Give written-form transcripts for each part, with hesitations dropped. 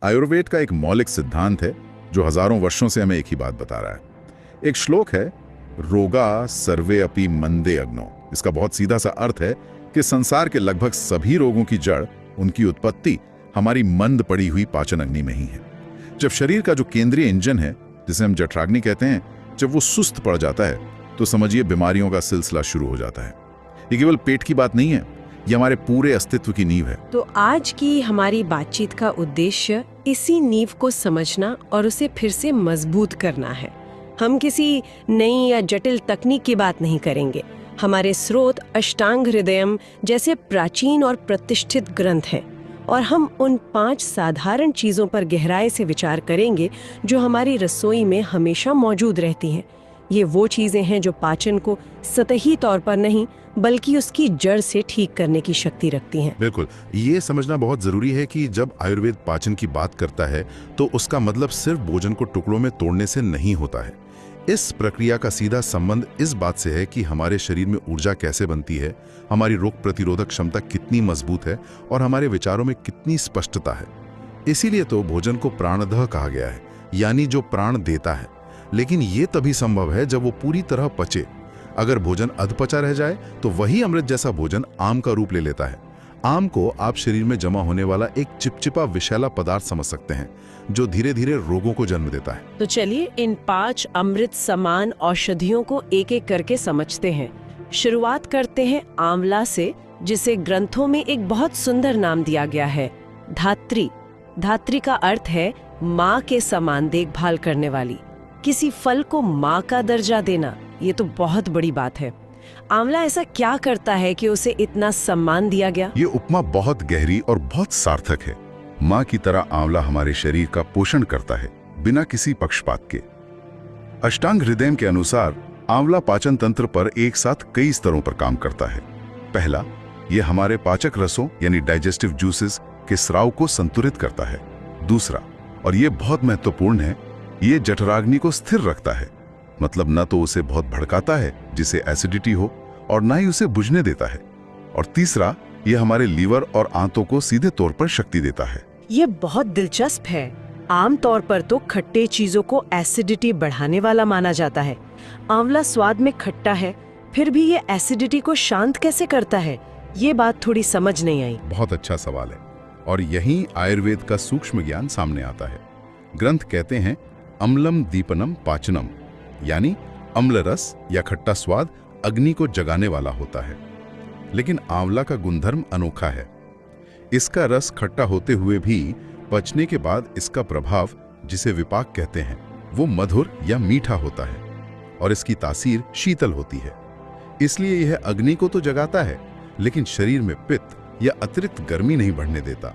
आयुर्वेद का एक मौलिक सिद्धांत है जो हजारों वर्षों से हमें एक ही बात बता रहा है। एक श्लोक है, रोगा सर्वे अपि मंदे अग्नो। इसका बहुत सीधा सा अर्थ है कि संसार के लगभग सभी रोगों की जड़, उनकी उत्पत्ति हमारी मंद पड़ी हुई पाचन अग्नि में ही है। जब शरीर का जो केंद्रीय इंजन है, जिसे हम जठराग्नि कहते हैं, जब वो सुस्त पड़ जाता है तो समझिए बीमारियों का सिलसिला शुरू हो जाता है। ये केवल पेट की बात नहीं है, ये हमारे पूरे अस्तित्व की नींव है। तो आज की हमारी बातचीत का उद्देश्य इसी नींव को समझना और उसे फिर से मजबूत करना है। हम किसी नई या जटिल तकनीक की बात नहीं करेंगे। हमारे स्रोत अष्टांग हृदयम जैसे प्राचीन और प्रतिष्ठित ग्रंथ हैं, और हम उन 5 साधारण चीजों पर गहराई से विचार करेंगे जो हमारी रसोई में हमेशा मौजूद रहती हैं। ये वो चीजें हैं जो पाचन को सतही तौर पर नहीं बल्कि उसकी जड़ से ठीक करने की शक्ति रखती हैं। बिल्कुल, ये समझना बहुत जरूरी है कि जब आयुर्वेद पाचन की बात करता है तो उसका मतलब सिर्फ भोजन को टुकड़ों में तोड़ने से नहीं होता है। इस प्रक्रिया का सीधा संबंध इस बात से है कि हमारे शरीर में ऊर्जा कैसे बनती है, हमारी रोग प्रतिरोधक क्षमता कितनी मजबूत है और हमारे विचारों में कितनी स्पष्टता है। इसीलिए तो भोजन को प्राणदह कहा गया है, यानी जो प्राण देता है। लेकिन ये तभी संभव है जब वो पूरी तरह पचे। अगर भोजन अधपचा रह जाए तो वही अमृत जैसा भोजन आम का रूप ले लेता है। आम को आप शरीर में जमा होने वाला एक चिपचिपा विषैला पदार्थ समझ सकते हैं, जो धीरे धीरे रोगों को जन्म देता है। तो चलिए इन 5 अमृत समान औषधियों को एक एक करके समझते हैं। शुरुआत करते हैं आंवला से, जिसे ग्रंथों में एक बहुत सुंदर नाम दिया गया है, धात्री। धात्री का अर्थ है माँ के समान देखभाल करने वाली। किसी फल को माँ का दर्जा देना, ये तो बहुत बड़ी बात है। आंवला ऐसा क्या करता है कि उसे इतना सम्मान दिया गया? ये उपमा बहुत गहरी और बहुत सार्थक है। माँ की तरह आंवला हमारे शरीर का पोषण करता है, बिना किसी पक्षपात के। अष्टांग हृदय के अनुसार आंवला पाचन तंत्र पर एक साथ कई स्तरों पर काम करता है। पहला, ये हमारे पाचक रसों यानी डाइजेस्टिव जूसेस के स्राव को संतुलित करता है। दूसरा, और ये बहुत महत्वपूर्ण है, ये जठराग्नि को स्थिर रखता है। मतलब न तो उसे बहुत भड़काता है जिसे एसिडिटी हो, और ना ही उसे बुझने देता है। और तीसरा, यह हमारे लीवर और आंतों को सीधे तौर पर शक्ति देता है। ये बहुत दिलचस्प है। आमतौर पर तो खट्टे चीजों को एसिडिटी बढ़ाने वाला माना जाता है। आंवला स्वाद में खट्टा है, फिर भी ये एसिडिटी को शांत कैसे करता है? ये बात थोड़ी समझ नहीं आई। बहुत अच्छा सवाल है, और यहीं आयुर्वेद का सूक्ष्म ज्ञान सामने आता है। ग्रंथ कहते हैं अम्लम दीपनम पाचनम, यानी अम्ल रस या खट्टा स्वाद अग्नि को जगाने वाला होता है। लेकिन आंवला का गुणधर्म अनोखा है। इसका रस खट्टा होते हुए भी पचने के बाद इसका प्रभाव, जिसे विपाक कहते हैं, वो मधुर या मीठा होता है, और इसकी तासीर शीतल होती है। इसलिए यह अग्नि को तो जगाता है, लेकिन शरीर में पित्त या अतिरिक्त गर्मी नहीं बढ़ने देता।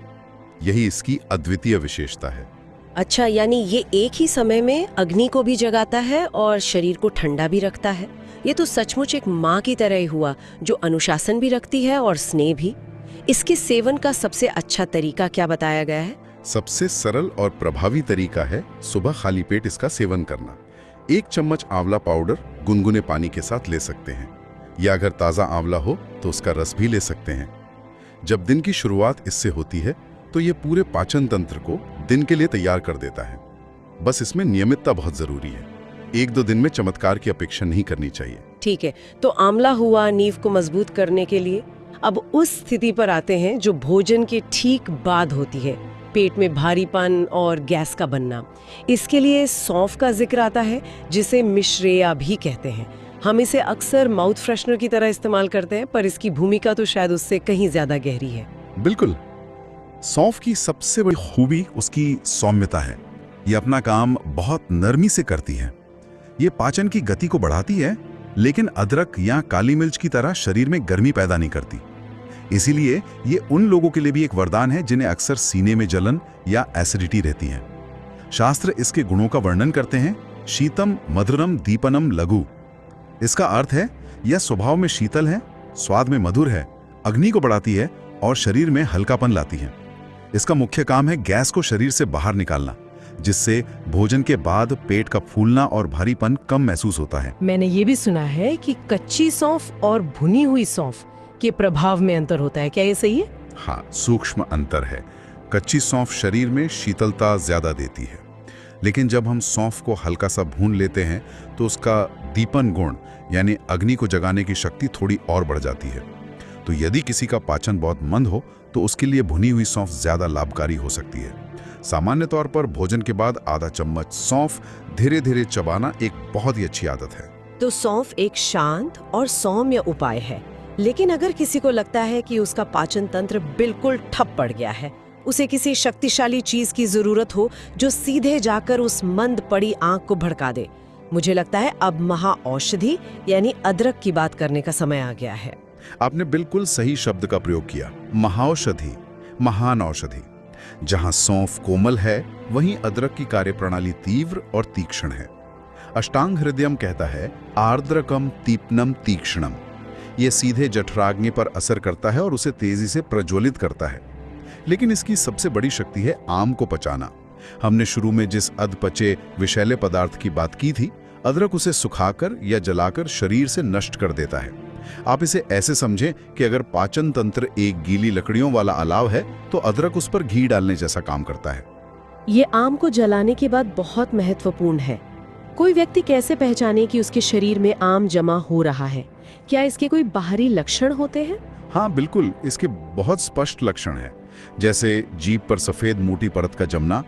यही इसकी अद्वितीय विशेषता है। अच्छा, यानी ये एक ही समय में अग्नि को भी जगाता है और शरीर को ठंडा भी रखता है। ये तो सचमुच एक माँ की तरह ही हुआ, जो अनुशासन भी रखती है और स्नेह भी। इसके सेवन का सबसे अच्छा तरीका क्या बताया गया है? सबसे सरल और प्रभावी तरीका है सुबह खाली पेट इसका सेवन करना। 1 चम्मच आंवला पाउडर गुनगुने पानी के साथ ले सकते हैं, या अगर ताज़ा आंवला हो तो उसका रस भी ले सकते हैं। जब दिन की शुरुआत इससे होती है तो ये पूरे पाचन तंत्र को दिन के लिए तैयार कर देता है। बस इसमें नियमितता बहुत जरूरी है। 1-2 दिन में चमत्कार की अपेक्षा नहीं करनी चाहिए। ठीक है, तो आंवला हुआ नींव को मजबूत करने के लिए। अब उस स्थिति पर आते हैं जो भोजन के ठीक बाद होती है, पेट में भारीपन और गैस का बनना। इसके लिए सौंफ का जिक्र आता है, जिसे मिश्रेया भी कहते हैं। हम इसे अक्सर माउथ फ्रेशनर की तरह इस्तेमाल करते हैं, पर इसकी भूमिका तो शायद उससे कहीं ज्यादा गहरी है। बिल्कुल, सौंफ की सबसे बड़ी खूबी उसकी सौम्यता है। ये अपना काम बहुत नरमी से करती है। ये पाचन की गति को बढ़ाती है, लेकिन अदरक या काली मिर्च की तरह शरीर में गर्मी पैदा नहीं करती। इसीलिए ये उन लोगों के लिए भी एक वरदान है जिन्हें अक्सर सीने में जलन या एसिडिटी रहती है। शास्त्र इसके गुणों का वर्णन करते हैं, शीतम मधुरम दीपनम लघु। इसका अर्थ है यह स्वभाव में शीतल है, स्वाद में मधुर है, अग्नि को बढ़ाती है और शरीर में हल्कापन लाती है। इसका मुख्य काम है गैस को शरीर से बाहर निकालना, जिससे भोजन के बाद पेट का फूलना और भारीपन कम महसूस होता है। मैंने ये भी सुना है कि कच्ची सौंफ और भुनी हुई सौंफ के प्रभाव में अंतर होता है। क्या ये सही है? हाँ, सूक्ष्म अंतर है। कच्ची सौंफ शरीर में शीतलता ज्यादा देती है, लेकिन जब हम सौंफ को हल्का सा भून लेते हैं तो उसका दीपन गुण यानी अग्नि को जगाने की शक्ति थोड़ी और बढ़ जाती है। तो यदि किसी का पाचन बहुत मंद हो तो उसके लिए भुनी हुई सौंफ ज्यादा लाभकारी हो सकती है। सामान्य तौर पर भोजन के बाद आधा चम्मच सौंफ धीरे धीरे चबाना एक बहुत ही अच्छी आदत है। तो सौंफ एक शांत और सौम्य उपाय है, लेकिन अगर किसी को लगता है कि उसका पाचन तंत्र बिल्कुल ठप पड़ गया है, उसे किसी शक्तिशाली चीज की जरूरत हो जो सीधे जाकर उस मंद पड़ी आंख को भड़का दे, मुझे लगता है अब महाऔषधि यानी अदरक की बात करने का समय आ गया है। आपने बिल्कुल सही शब्द का प्रयोग किया, महाऔषधि, महान औषधि। जहां सौंफ कोमल है वहीं अदरक की कार्यप्रणाली तीव्र और तीक्ष्ण है। अष्टांग हृदयम कहता है आर्द्रकम तीक्ष्णम तीक्ष्णम। यह सीधे जठराग्नि पर असर करता है और उसे तेजी से प्रज्वलित करता है। लेकिन इसकी सबसे बड़ी शक्ति है आम को पचाना। हमने शुरू में जिस अधपचे विषैले पदार्थ की बात की थी, अदरक उसे सुखाकर या जलाकर शरीर से नष्ट कर देता है। आप इसे ऐसे समझें कि अगर पाचन तंत्र एक गीली लकड़ियों वाला अलाव है तो अदरक उस पर घी डालने जैसा काम करता है। ये आम को जलाने की बात बहुत महत्वपूर्ण है। कोई व्यक्ति कैसे पहचाने कि उसके शरीर में आम जमा हो रहा है? क्या इसके कोई बाहरी लक्षण होते हैं? हाँ बिल्कुल, इसके बहुत स्पष्ट लक्षण हैं, जैसे जीभ पर सफेद मोटी परत का जमना,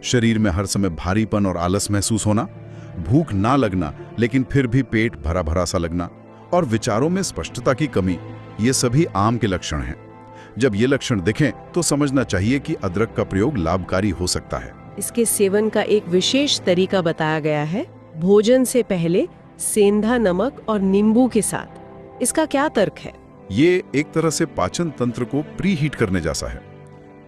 शरीर में हर समय भारीपन और आलस महसूस होना, भूख ना लगना लेकिन फिर भी पेट भरा भरा सा लगना, और विचारों में स्पष्टता की कमी। ये सभी आम के लक्षण हैं। जब ये लक्षण दिखें तो समझना चाहिए कि अदरक का प्रयोग लाभकारी हो सकता है। इसके सेवन का एक विशेष तरीका बताया गया है, भोजन से पहले सेंधा नमक और नींबू के साथ। इसका क्या तर्क है? ये एक तरह से पाचन तंत्र को प्री हीट करने जैसा है।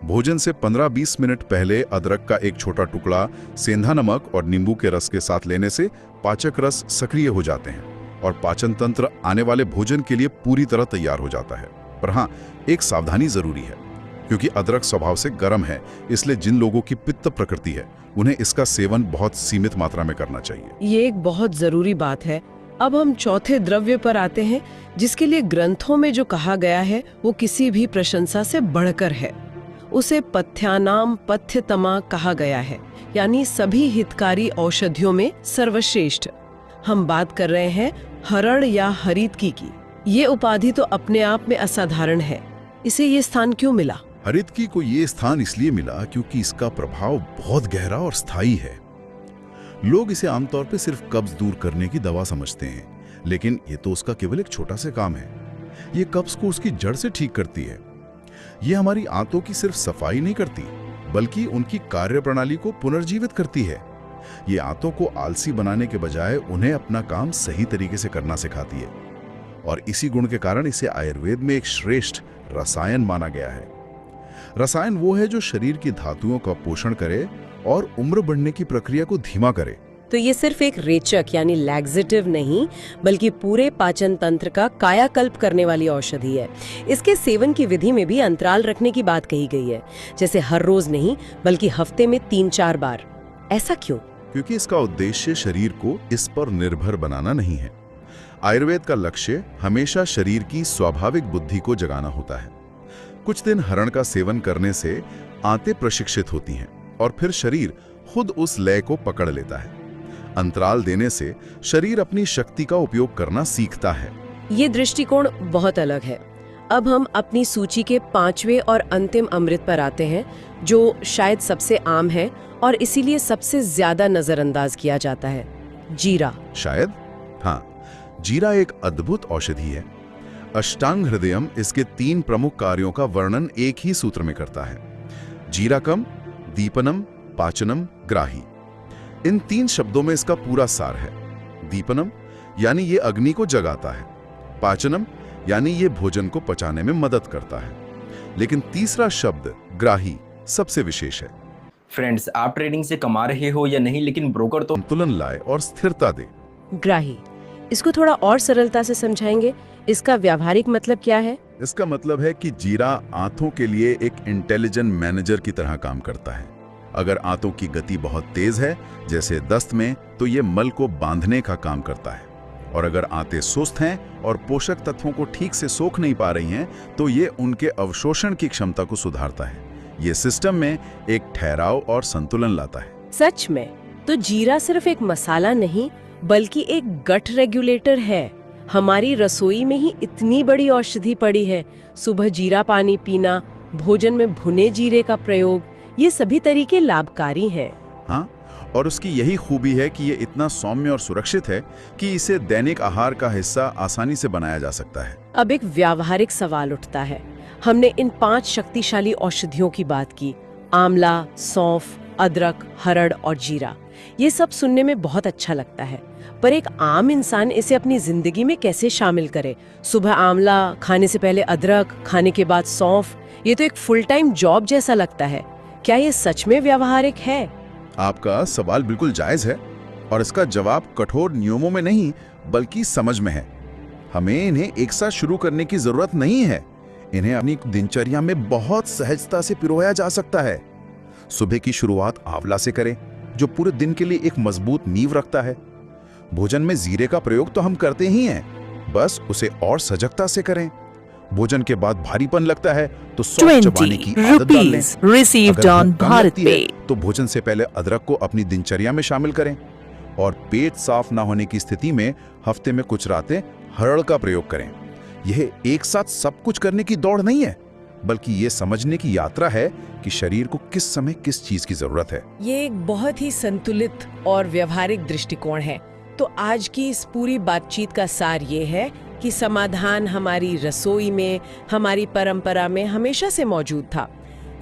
भोजन से 15-20 मिनट पहले अदरक का एक छोटा टुकड़ा सेंधा नमक और नींबू के रस के साथ लेने से पाचक रस सक्रिय हो जाते हैं और पाचन तंत्र आने वाले भोजन के लिए पूरी तरह तैयार हो जाता है। पर हाँ, एक सावधानी जरूरी है, क्योंकि अदरक स्वभाव से गर्म है, इसलिए जिन लोगों की पित्त प्रकृति है उन्हें इसका सेवन बहुत सीमित मात्रा में करना चाहिए। ये एक बहुत जरूरी बात है। अब हम चौथे द्रव्य पर आते हैं, जिसके लिए ग्रंथों में जो कहा गया है वो किसी भी प्रशंसा से बढ़कर है। उसे पथ्यानाम पथ्यतमा कहा गया है, यानी सभी हितकारी औषधियों में सर्वश्रेष्ठ। हम बात कर रहे हैं हरण या हरितकी की। ये उपाधि तो अपने आप में असाधारण है। इसे ये स्थान क्यों मिला? हरितकी को ये स्थान इसलिए मिला क्योंकि इसका प्रभाव बहुत गहरा और स्थायी है। लोग इसे आमतौर पे सिर्फ कब्ज दूर करने की दवा समझते हैं, लेकिन ये तो उसका केवल एक छोटा सा काम है। ये कब्ज को उसकी जड़ से ठीक करती है। ये हमारी आंतों की सिर्फ सफाई नहीं करती, बल्कि उनकी कार्यप्रणाली को पुनर्जीवित करती है। ये आंतों को आलसी बनाने के बजाय उन्हें अपना काम सही तरीके से करना सिखाती है, और इसी गुण के कारण इसे आयुर्वेद में एक श्रेष्ठ रसायन माना गया है। रसायन वो है जो शरीर की धातुओं का पोषण करे और उम्र बढ़ने की प्रक्रिया को धीमा करे। तो ये सिर्फ एक रेचक यानी लैक्सेटिव नहीं, बल्कि पूरे पाचन तंत्र का कायाकल्प करने वाली औषधि है। इसके सेवन की विधि में भी अंतराल रखने की बात कही गई है, जैसे हर रोज नहीं बल्कि हफ्ते में 3-4 बार। ऐसा क्यों? क्योंकि इसका उद्देश्य शरीर को इस पर निर्भर बनाना नहीं है। आयुर्वेद का लक्ष्य हमेशा शरीर की स्वाभाविक बुद्धि को जगाना होता है। कुछ दिन हरण का सेवन करने से आंतें प्रशिक्षित होती हैं और फिर शरीर खुद उस लय को पकड़ लेता है। अंतराल देने से शरीर अपनी शक्ति का उपयोग करना सीखता है। ये दृष्टिकोण बहुत अलग है। अब हम अपनी सूची के 5वें और अंतिम अमृत पर आते हैं, जो शायद सबसे आम है और इसीलिए सबसे ज्यादा नजरअंदाज किया जाता है, जीरा। शायद? हाँ, जीरा एक अद्भुत औषधि है। अष्टांग हृदयम इसके 3 प्रमुख कार्यों का वर्णन एक ही सूत्र में करता है: जीराकम, दीपनम, पाचनम, ग्राही। इन 3 शब्दों में इसका पूरा सार है। दीपनम यानी ये अग्नि को जगाता है, पाचनम यानी ये भोजन को पचाने में मदद करता है, लेकिन तीसरा शब्द ग्राही सबसे विशेष है। फ्रेंड्स, आप ट्रेडिंग से कमा रहे हो या नहीं, लेकिन ब्रोकर तो संतुलन लाए और स्थिरता दे। ग्राही, इसको थोड़ा और सरलता से समझाएंगे? इसका व्यावहारिक मतलब क्या है? इसका मतलब है कि जीरा आंतों के लिए एक इंटेलिजेंट मैनेजर की तरह काम करता है। अगर आंतों की गति बहुत तेज है, जैसे दस्त में, तो ये मल को बांधने का काम करता है, और अगर आंतें सुस्त हैं और पोषक तत्वों को ठीक से सोख नहीं पा रही हैं, तो ये उनके अवशोषण की क्षमता को सुधारता है। ये सिस्टम में एक ठहराव और संतुलन लाता है। सच में तो जीरा सिर्फ एक मसाला नहीं बल्कि एक गट रेगुलेटर है। हमारी रसोई में ही इतनी बड़ी औषधि पड़ी है। सुबह जीरा पानी पीना, भोजन में भुने जीरे का प्रयोग, ये सभी तरीके लाभकारी हैं। हाँ, और उसकी यही खूबी है कि ये इतना सौम्य और सुरक्षित है कि इसे दैनिक आहार का हिस्सा आसानी से बनाया जा सकता है। अब एक व्यावहारिक सवाल उठता है। हमने इन 5 शक्तिशाली औषधियों की बात की, आंवला, सौंफ, अदरक, हरड़ और जीरा। ये सब सुनने में बहुत अच्छा लगता है, पर एक आम इंसान इसे अपनी जिंदगी में कैसे शामिल करे? सुबह आंवला, खाने से पहले अदरक, खाने के बाद सौंफ, ये तो एक फुल टाइम जॉब जैसा लगता है। क्या ये सच में व्यावहारिक है? आपका सवाल बिल्कुल जायज है और इसका जवाब कठोर नियमों में नहीं बल्कि समझ में है। हमें इन्हें एक साथ शुरू करने की जरूरत नहीं है। इन्हें अपनी दिनचर्या में बहुत सहजता से पिरोया जा सकता है। सुबह की शुरुआत आंवला से करें, जो पूरे दिन के लिए एक मजबूत नींव रखता है। भोजन में जीरे का प्रयोग तो हम करते ही हैं, बस उसे और सजगता से करें। भोजन के बाद भारीपन लगता है तो सौंफ चबाने की आदत डाल लें। received अगर on भूख कम Bharat लगती है, Pay. तो भोजन से पहले अदरक को अपनी दिनचर्या में शामिल करें और पेट साफ ना होने की स्थिति में हफ्ते में कुछ रातें हरड़ का प्रयोग करें। यह एक साथ सब कुछ करने की दौड़ नहीं है, बल्कि ये समझने की यात्रा है कि शरीर को किस समय किस चीज की जरूरत है। ये एक बहुत ही संतुलित और व्यवहारिक दृष्टिकोण है। तो आज की इस पूरी बातचीत का सार ये है कि समाधान हमारी रसोई में, हमारी परंपरा में हमेशा से मौजूद था।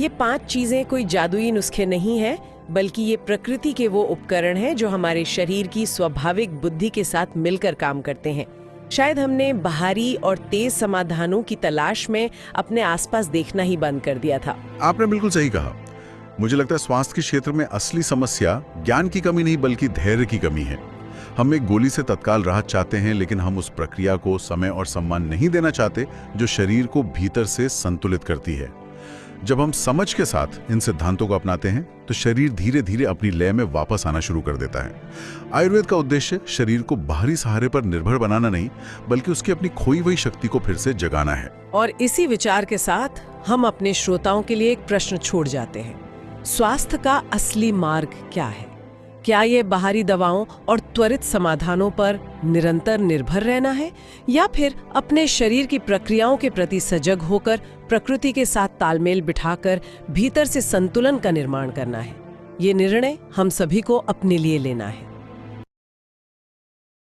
ये 5 चीजें कोई जादुई नुस्खे नहीं है, बल्कि ये प्रकृति के वो उपकरण हैं जो हमारे शरीर की स्वाभाविक बुद्धि के साथ मिलकर काम करते हैं। शायद हमने बाहरी और तेज समाधानों की तलाश में अपने आसपास देखना ही बंद कर दिया था। आपने बिल्कुल सही कहा। मुझे लगता है स्वास्थ्य के क्षेत्र में असली समस्या ज्ञान की कमी नहीं बल्कि धैर्य की कमी है। हम एक गोली से तत्काल राहत चाहते हैं, लेकिन हम उस प्रक्रिया को समय और सम्मान नहीं देना चाहते जो शरीर को भीतर से संतुलित करती है। जब हम समझ के साथ इन सिद्धांतों को अपनाते हैं तो शरीर धीरे धीरे अपनी लय में वापस आना शुरू कर देता है। आयुर्वेद का उद्देश्य शरीर को बाहरी सहारे पर निर्भर बनाना नहीं, बल्कि उसकी अपनी खोई हुई शक्ति को फिर से जगाना है। और इसी विचार के साथ हम अपने श्रोताओं के लिए एक प्रश्न छोड़ जाते हैं। स्वास्थ्य का असली मार्ग क्या है? क्या ये बाहरी दवाओं और त्वरित समाधानों पर निरंतर निर्भर रहना है, या फिर अपने शरीर की प्रक्रियाओं के प्रति सजग होकर प्रकृति के साथ तालमेल बिठाकर भीतर से संतुलन का निर्माण करना है? ये निर्णय हम सभी को अपने लिए लेना है।